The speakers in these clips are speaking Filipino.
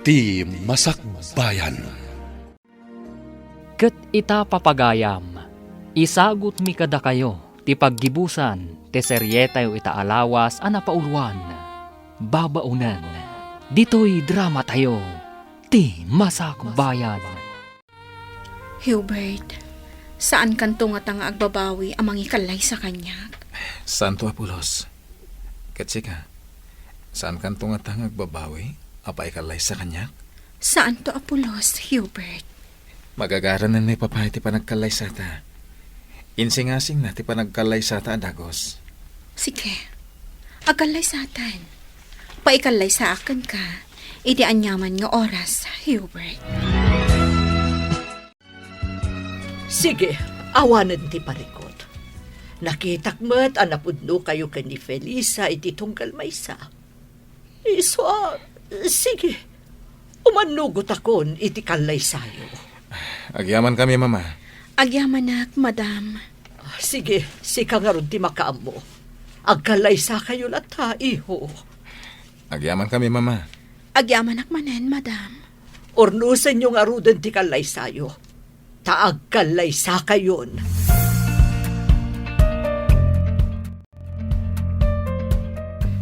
ti Masakbayan. Ket ita papagayam, isagot mi kada kayo, ti paggibusan, ti seryetayo ita alawas a napauluan. Babaunan, dito'y drama tayo, ti Masakbayan. Hubert, saan kanto nga tanga agbabawi amang ikalay sa kanya? Santo Apolos, katsika, saan kanto nga tangag babawi, apay kalay sa kanya? Saan to Apolos, Hubert? Magagaran na may papay ti panagkalay sa ta. Insingasing na ti panagkalay sa ta, Dagos. Sige, agalay sa atan. Paikalay sa akin ka, iti anyaman nga oras, Hubert. Sige, awanan ti parikot. Nakitak mo't anapudno kayo ni Felisa iti tunggal maysa. Iso, sige, umanugot akon iti kalay sayo. Agyaman kami, Mama. Agyamanak, madam. Sige, sika nga ron ti makaamo. Agkalay sa kayo lata, iho. Agyaman kami, Mama. Agyamanak manen, madam. Ornusan yung arudan ti kalay sayo. Taagkalay sa kayon.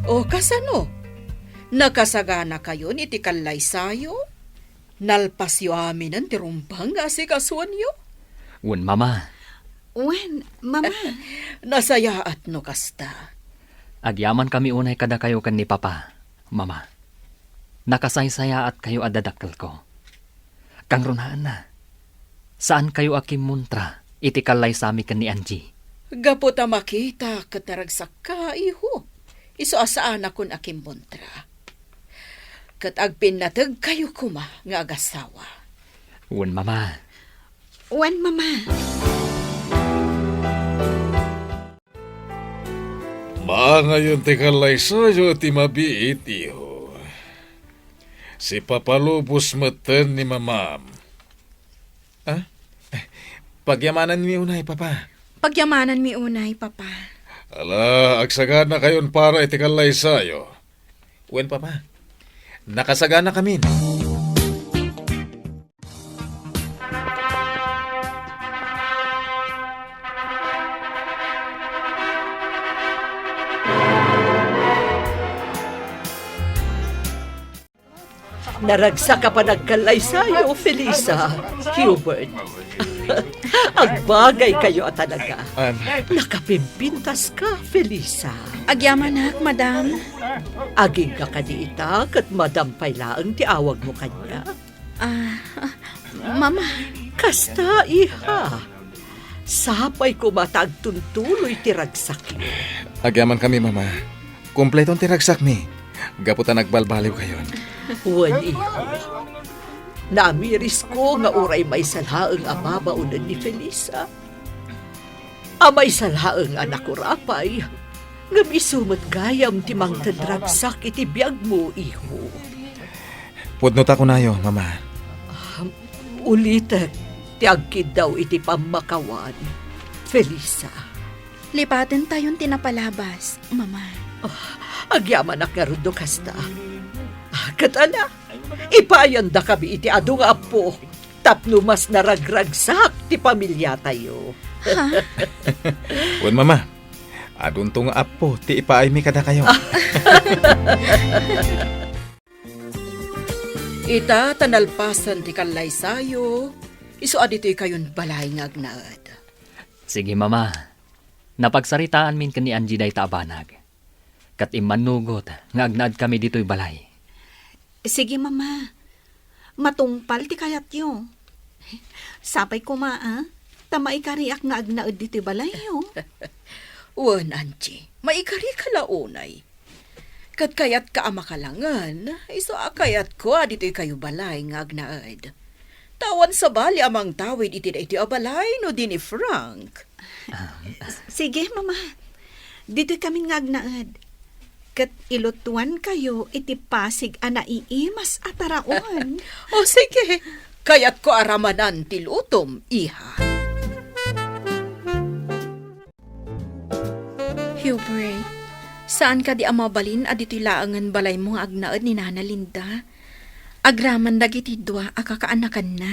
O kasano? Nakasagana kayo ni ti kalay sayo? Nalpasyo amin ang tirumpang asikasuan yo? Wen mama, Wen, mama. Nasayaat no kasta. agyaman kami unay kada kayo kan ni Papa. Mama, nakasaysaya at kayo adadakkel ko. Kang runaan na, saan kayo akim muntra, iti kalay sami kan ni Angie? Gapo ta makita kataragsak ka, iho. Iso asaan akon akim montra. Kat agpinatag kayo kuma nga agasawa. Wen mama, Wen, mama. Ngayon ti kalay sayo ti mabiit, iho. Si papalubos meten ni Mamam. Pagyamanan ni unay, Papa. Pagyamanan mi unay, papa. Ala, agsagana kayon para iti kalay sayo. Wen, Papa. Nakasagana kami. Naragsa ka pa nagkalay sayo, Felisa, Hubert. Agbagay kayo at talaga. Nakapimpintas ka, Felisa. Agyamanak, madam. Aging ka kaniita kat madampay laang ti awag mo kanya. Mama. Kasta, iha. Sapay ko matagtuntuloy ti ragsak mo. Agyaman kami, Mama. Kompletong tiragsak mi. Gaputan nagbalbaliw kayon. Wan, iho. Namiris ko nga uray may salhaang amabaunan ni Felisa. Amay salhaang anak ko rapay. Nga misumot gayam ti mang tadragsak iti biyag mo, iho. Pudnot ako nayo, Mama. Ulitek, ti agkid daw iti pamakawan. Felisa. Lipatin tayon tinapalabas, mama. Agyaman ak nga rudo kasta. Katala, ipayan da kami iti adu nga apo. Tapno mas naragragsak ti pamilya tayo. Wen, Mama. Adun tong apo, ti ipaay mi kada kayo. Ita tanalpasan ti kalay sayo. Iso adito'y kayon balay nga agnaad. sige mama, napagsaritaan min kan ni Angie day taabanag. Kat imanugot, nga agnaad kami dito'y balay. Sige, mama. Matungpal ti kayat yo. Sapay ko tamay kariak nga agnaad dito balay yo. Wan, Angie, maikari ka launay. Kat kayat ka amakalangan, iso akayat ko adito'y kayo balay nga agnaad. Tawan sa bali amang tawid iti da iti abalay no din ni Frank. Sige, mama. Dito kami nga agnaad. Kat ilutuan kayo iti pasig anaiimas ataraon. O sige, kayat ko aramanan ti lutom, iha. Hubert, saan ka di amabalin adito'y laangan balay mo nga agnaad ni Nana Linda? Agraman dagiti dua akakaanakan na.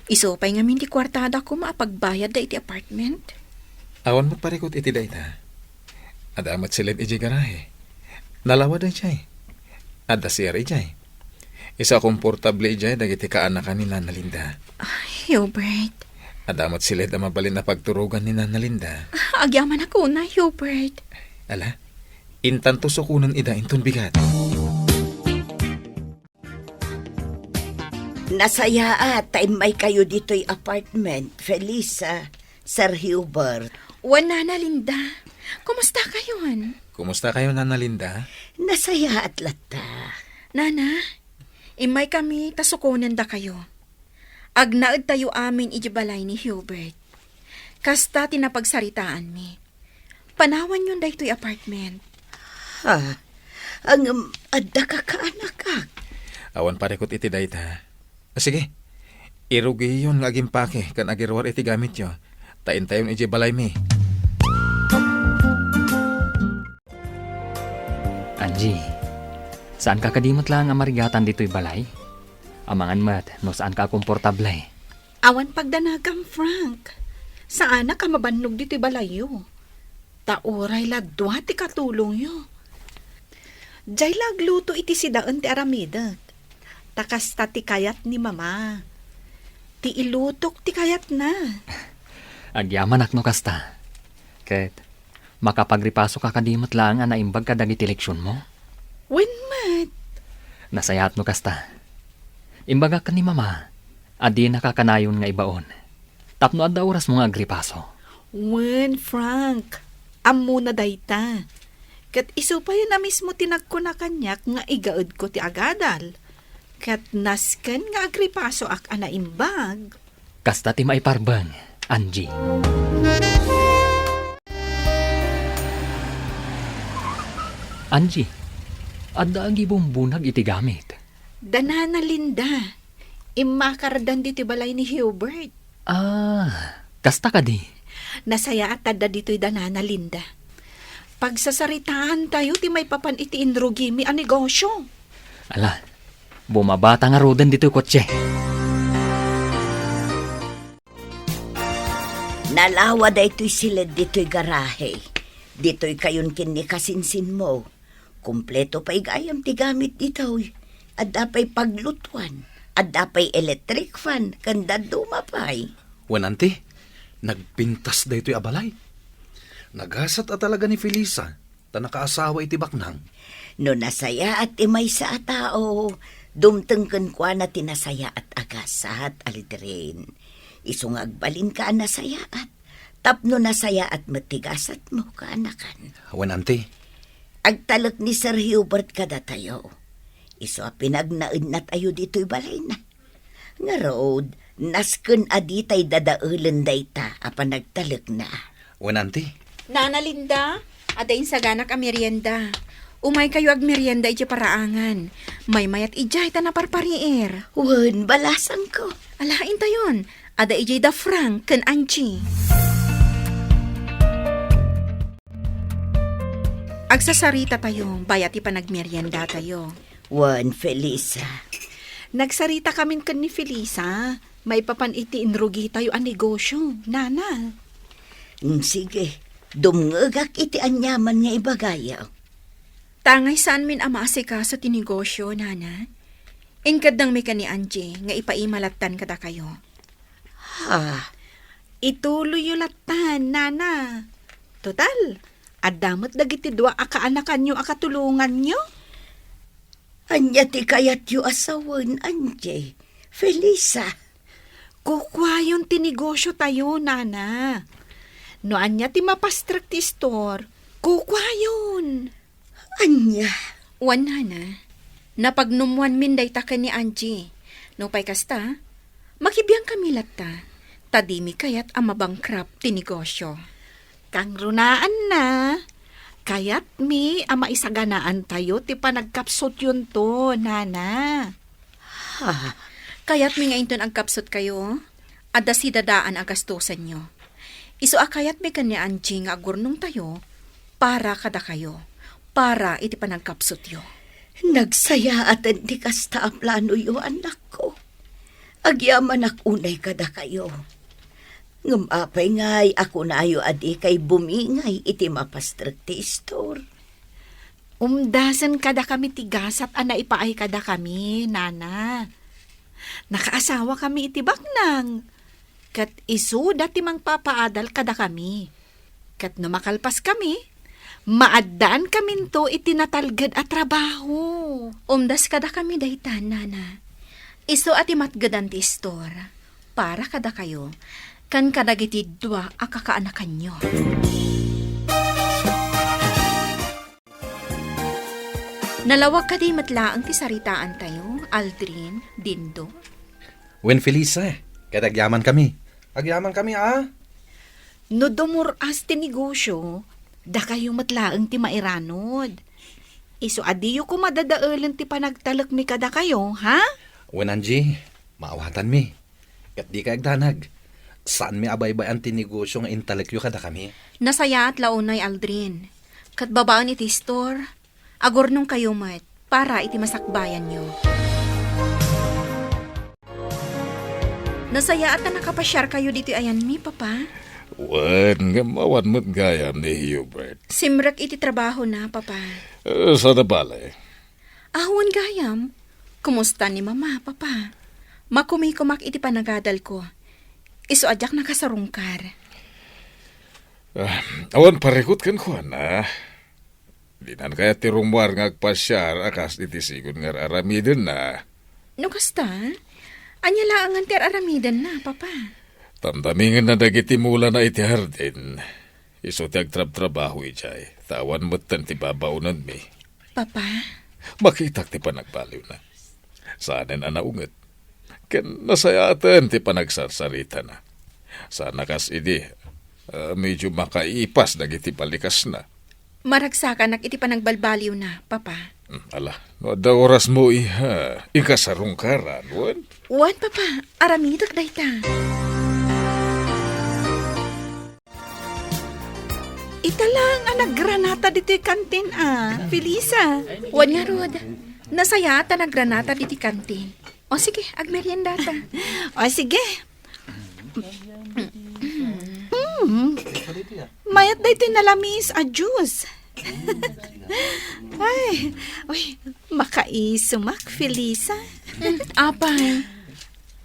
Isupay nga minti kwartada ko maapagbayad da iti apartment. Awan mo't parikot iti dayta. Adamat silid iti garahe. Nalawa da jay. Adda siyari jay. Isa komportable jay dagiti kaanakan ni Nana Linda. Hubert, Adamat silid ang mabalin na pagturugan ni Nana Linda. agyaman ako na, Hubert. Ala, intanto sukunan ida inton bigat. Nasaya may kayo dito'y apartment, Felisa, Sir Hubert. Wana na, Linda. Kumusta kayon? Kumusta kayo, Nana Linda? Nasaya at lata. Nana, imay kami tasukunan da kayo. Agnaad tayo amin ijibalay ni Hubert. Kasta tinapagsaritaan mi. Panawan yun da ito'y apartment. Ha? Ang adda ka kaanak. Awan parikot iti dayta. Sige, irugi yun nga agimpake kan agirwar iti gamit yo. Tain tayon iti balay mi. Angie, saan ka kadimot lang ang marigatan dito'y balay? Amangan mat, no saan ka komportable? Awan pagdanagam, Frank. Saan ka mabannog dito'y balayo? Tauray ladwa ti katulong yo. Diyay lagluto iti sidaan ti aramida. Takas ta ti kayat ni mama. Ti ilutok ti kayat na. Agyaman akno kasta. Ket, makapagripasok ka kadimot lang ang naimbag ka dagiti leksyon mo? When mat? Nasayat no kasta. Imbaga ka ni mama, adi nakakanayon nga ibaon. Tapno adda oras mo nga agripaso. When, Frank? Ammo na dayta. Kat isupay na mismo tinagko na kanyak nga igaod ko ti agadal. Kat nasken nga agripaso ak anaimbag. Kasta ti maiparbang, Angie. Angie, adda ang gibumbunag iti gamit. Danana Linda. Imakardan dito balay ni Hubert. Kasta ka di. Nasaya at tada dito'y danana Linda. Pagsasaritaan tayo ti may papan iti inrugimi ang negosyo. Ala, bumabata nga roden dito'y kotse. Nalawa da ito'y silid dito'y garahe. Dito'y kayon kini kasinsin mo. Kumpleto pa'y gayam ti gamit dito'y. Adda pa'y paglutuan. Adda pa'y electric fan. Kanda dumapay. Wanante, nagpintas da ito'y abalay. Nagasat at talaga ni Felisa, ta nakaasawa iti baknang. No nasaya at imay sa tao, dumtengken kwa na tinasaya at agasat alidrin. Isong agbalin ka nasaya at tapno nasaya at matigasat mo kaanakan. Wanante, Agtalak ni Sir Hubert kada tayo. Iso pinagnaid na tayo dito'y balay na. Nga road, nasken aditay dadaulen dayta apan nagtalak na. wanante, Nana Linda, adain sa ganak a merienda. Umay kayo ag merienda iti paraangan. May mayat ijay ta na parpariir. Wen, balasan ko. Alain tayon. Ada ijay da Frank ken Angie. Agsasarita tayo, bayat ipanagmerienda tayo. Wen, Felisa. Nagsarita kamin kan ni Felisa. May papan iti inrugi tayo ang negosyo. Nana. Sige, dumngagak iti anyaman nga ibagaya. Tangay saan min ama asikaso ti negosyo, Nana? Inkadang may ka ni Angie, nga ipaimalatan kada kayo. Ha, Ituloy yung latan, Nana. Total, adamot dagiti dua akaanakan nyo akatulungan nyo. anya ti kayat yu asawan, Anje. Felisa. Kukwa yung tinegosyo tayo, Nana. No anya ti mapastrak ti store, kukwa yun. Anya. Wan, Nana. Napagnumuan min day ta ni Angie. No pay kasta, makibiyang kami latta. Tadimi kayat ang mabangkrap ti negosyo. Kang runaan na. Kayat mi ama isaganaan tayo ti panagkapsot yun to, Nana. Ha, Kayat mi nga inton ang kapsot kayo, adda si dadaan ang gastusan nyo. Iso akayat mi kanya Angie nga agurnong tayo, para kada kayo, para iti panagkapsot yo. Nagsaya at hindi kasta ang plano yo, anak ko. Agyaman ak unay kada kayo. Ngumapay ngay ako na ayo adi kay bumingay iti mapastrati store. Umdasan kada kami tigasat ana ipaay kada kami, nana. Nakaasawa kami iti baknang. Kat isu dati mang papaadal kada kami. Kat numakalpas kami, maadaan kami to itinatalgad at trabaho. Umdas kada kami dahitan, nana. Iso ati matgadan ti store. Para kada kayo, kan kadagiti dua akakaanakan nyo. Nalawag ka di matlaang ti saritaan tayo, Aldrin, Dindo. Wen Felisa, kadagyaman kami. Agyaman kami, No dumuras ti negosyo, da kayo matlaang ti mairanod. Iso adiyo ko madadaalan ti panagtalak mi kada kayo, ha? Wen Angie, maawatan mi. Kat di ka agdanag. Saan mi abay-bayan ti negosyo nga intelekyo kada kami? Nasaya at launay, Aldrin. Kat babaan iti store. Agor nung kayo mat, para iti masakbayan nyo. Nasaya at na nakapasyar kayo dito ayan mi, papa. Wan, nga mawan mo't gayam ni Hubert. Simrak iti trabaho na, papa. Sa nabala Ahuan gayam. Kumusta ni mama, papa? Makumikumak iti panagadal ko. Iso adyak nakasarungkar. Awan parikot kan ko na. Di nan kaya tirumwar ngagpasyar akas iti sigun nga aramiden na. No kasta? Anya laangan ti aramidan na, papa. Tamtamingin na dagiti mula na iti hardin. Iso ti agtrab-trabaho ijay. Tawan mo't tan ti babaunan mi. Papa? Makitak ti panagbaliw na. Saanen anaunget. Ken nasayatan ti panagsarsarita na. Sana kas idi, medyo makaipas dagiti palikas na. Maragsakan iti panagbalbaliw na, papa. Ala, no da oras mo iha, ikasarong karan, wan? Wan, papa. Aramidak da ita. Ita lang ang naggranata dito kantin, Felisa. Wan nga, Rod. Nasaya ta naggranata diti kantin. O sige, agmerienda ta. O sige. Mayat da ito nalamis a juice. Ay, uy, makaisumak, Felisa. Apay.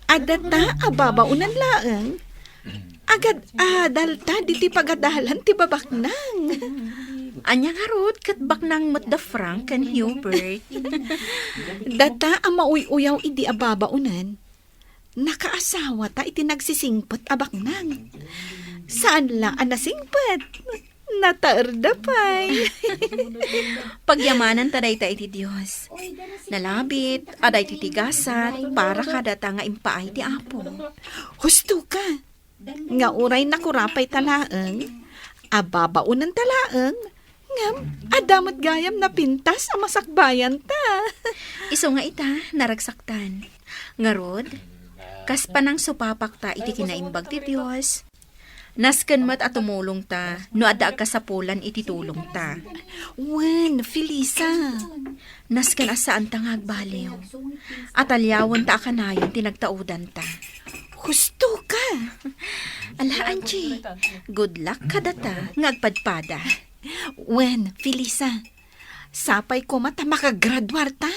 Adata, ababaunan laang. Agad adalta, diti pagadalan ti babaknang. Anya nga, Rod, katbak nang matda Frank and Hubert. Data, ang mauy-uyaw idi ababaunan. Nakaasawa ta iti nagsisingpot abaknang. Saan lang ang nasingpot? Nataerdapay. Pagyamanan ta dayta iti Dios. Nalabit, aday titigasat, para kadata nga impaay ti Apo. Husto ka. Nga uray nakurapay talaang. Ababaunan talaang. Ngam, adamot gayam na pintas ang masakbayan ta. Iso nga ita, naragsaktan. Nga, Rod, kas panang supapak ta iti kinaimbag ti Dios. Nasken mat at tumulong ta, no adda kasapulan iti tulong ta. Wen, Felisa. Nasken asaan ta nga agbaliw. At alyawan ta akanayon tinagtaudan ta. Husto ka. Ala, Angie, good luck kadata nga agpadpada. Wen, Felisa. Sapay ko mata makagraduar ta.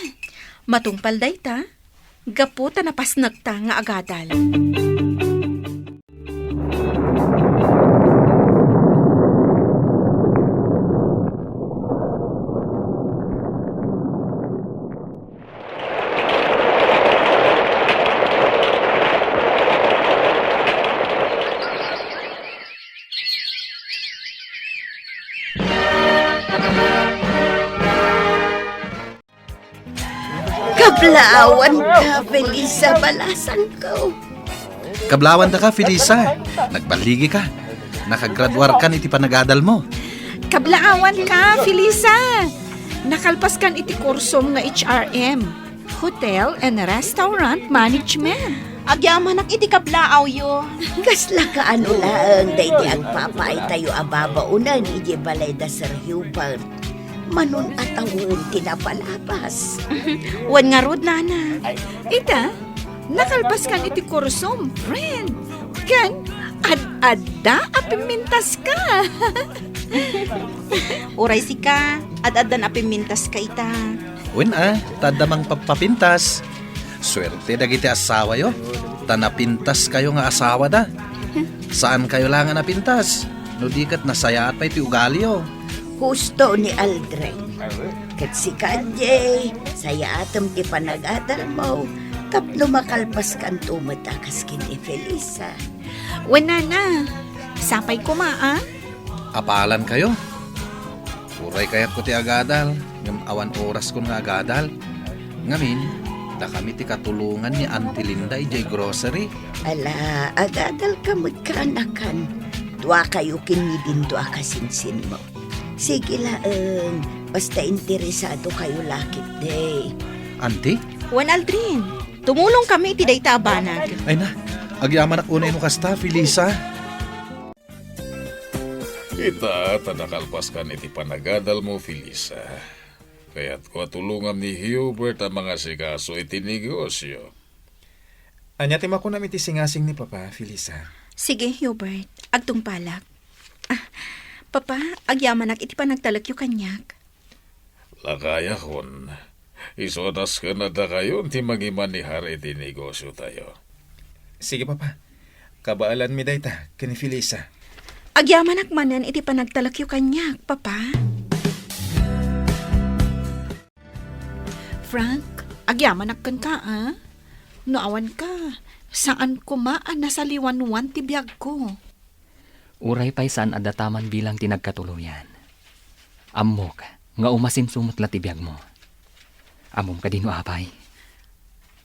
Matungpal day ta, gapo ta napasnag ta nga agadal. Kablaawan ka, Felisa, balasan ko. Kablawan ta ka, Felisa. Nagbaligi ka. Nakagraduar ka iti panagadal mo. Kablaawan ka, Felisa. Nakalpas kan iti kursom nga HRM, Hotel and Restaurant Management. Agyamanak iti kablaaw yo. Kasla ka ano laang, day di agpapay tayo ababaunan, iji balay da Sir Hubert. Manon atawon tinapalabas. Wan nga rod, nana. Ita, nakalpas kan iti kursom, friend. Kan, ad-adda apimintas ka. Uray si ka, ad-adan apimintas ka ita. Wen tadamang papapintas. Swerte dagiti asawa yo. Tanapintas kayo nga asawa da. Saan kayo lang nga napintas? No dikat nasaya at pa iti ugali yo. Husto ni Aldrin. Kat si Kanye, saya atom ti panagadal mo. Tapno makalpas kan tumatakas kini Felisa. Wen nana, sapay ko Apalan kayo. Uray kayat ko ti agadal. Ngam awan oras ko nga agadal. Ngamin, da kami ti katulungan ni Auntie Linda ijay grocery. Ala, agadal ka magkanakan. Dua kayo kinidin dua kasinsin mo. Sige laeng, basta interesado kayo lakit day. Auntie? Wan Aldrin, tumulong kami iti dayta abanag. Ay na, agyaman ak unay mo kasta, Felisa. Ita, tanakalpaskan iti panagadal mo, Felisa. Kaya't ko tulungan ni Hubert ang mga sigaso iti negosyo. Anya ti mako namin ti singasing ni Papa, Felisa. Sige, Hubert, agtong palak. Papa, agyaman ak iti panagtalak yu kanyak. Lakaya kon. Isodas ka na da kayo ti magimanihar iti negosyo tayo. Sige, Papa. Kabaalan mi dayta, kini Felisa. Agyaman ak manan iti panagtalak yu kanyak, Papa. Frank, agyaman kan ka, Noawan ka. Saan kumaan na sa liwanwan ti biyag ko? Uray pa'y saan adataman bilang tinagkatuluyan. Ammok, nga umasimsumot la tibiyag mo. Amom ka dino apay.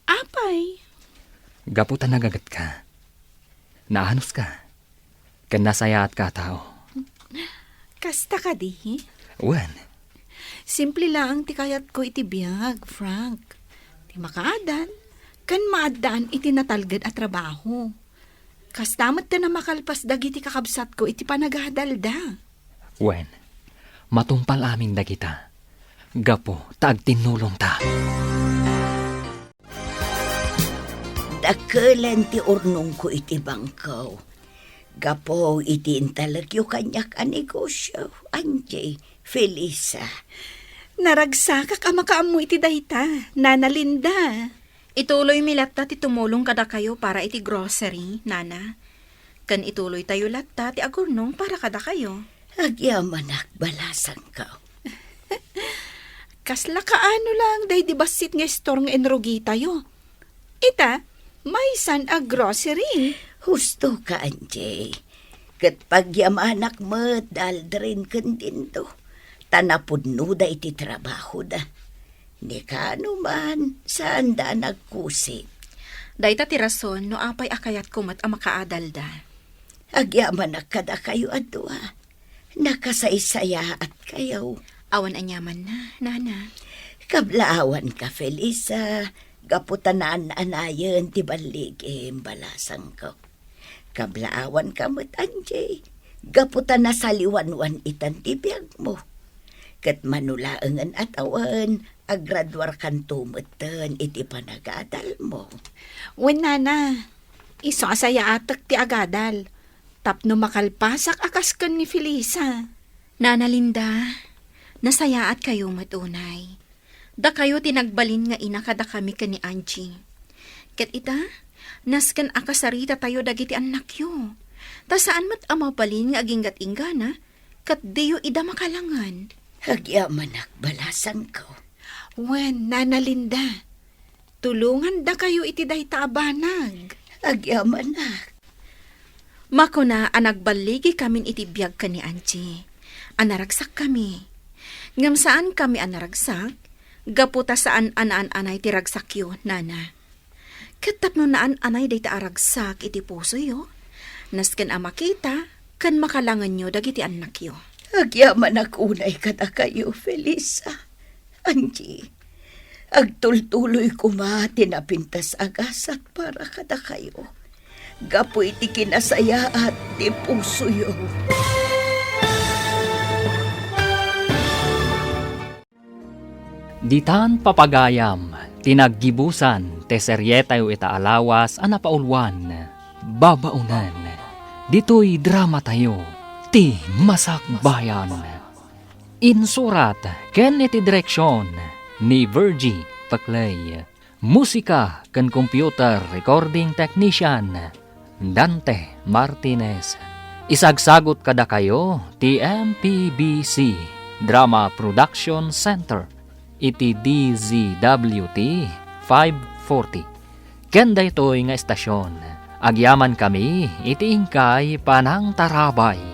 Apay? Gaputan nagagat ka. Naanos ka. Kan nasayaat ka tao. Kasta ka di? Wan, Simple lang ti kayat ko iti biyag, Frank. Ti makaadan, kan maadaan iti natalgad at trabaho. Kastamat ka na makalpas dagiti kakabsat ko iti panagadalda. wan, matumpal amin da kita. Gapo, taag tinulong ta. Dakelan ti urnong ko iti bangkaw. Gapo iti intalagyo kanyak a negosyo. Anjay, Felisa. Naragsakak ama kaamo iti dayta, Nana Linda. Ituloy mi latta ti tumulong kada kayo para iti grocery, Nana. Kan ituloy tayo latta ti agurnong para kada kayo. Agyamanak balasang ka. Kasla kaano lang, day di basit nga store nga enrogi tayo. Ita, may san a grocery. Husto ka, Anjay. Kat pagyamanak mo, daldrin kan din to. Tanapudno da iti trabaho da. Di ka man, saan da nagkusit. Dayta ti rason no apay akayat kumat ang makaadalda. Agyamanak kada kayo adwa. Nakasaysaya at kayo. Awan anyaman na, Nana. Kablaawan ka, Felisa. Gaputanaan anayon ti baligim balasang ko. Kablaawan ka mo't Anjay. Gaputan na saliwanwan itan ti biyag mo. Kat manulaangan at awan, agradwar kan tumutan iti panagadal mo. Wen Nana, iso asaya atak ti agadal. Tapno makalpasak akas kan ni Felisa. Nana Linda, nasayaat kayo matunay. Da kayo tinagbalin nga ina kada kami ka ni Angie. Ket ita, nasken akasarita tayo dagiti anak yo. Ta saan mat amabalin nga aginggat ingana, kat diyo ida makalangan. Agyamanak balasang ko. Wen, Nana Linda, tulungan da kayo iti dayta abanag. Agyamanak. Mako na anagbaligi kamin iti biyag ka ni Angie. Anaragsak kami. Ngam saan kami anaragsak? Gaputa saan anaan-anay ti ragsak yo, Nana. Katapno naan anay day ta aragsak iti puso yo. Nasken amakita, kan makalangan yo dagiti anak yo. Agyamanak unay kada kayo, Felisa. Angie, agtultuloy kumati na pintas agasat para kada kayo. Gapo iti kinasaya at ti puso yo. Ditan papagayam, tinaggibusan, te seryetayo ita alawas, anapaulwan, babaunan. Dito'y drama tayo, ti masakbayan. Insurat, ken iti direksyon, ni Virgie Paclay. Musika, ken computer recording technician, Dante Martinez. Isagsagot kada kayo, ti MPBC, Drama Production Center. Iti DZWT 540. Kenda ito'y nga estasyon. Agyaman kami, iti ingkay panang tarabay.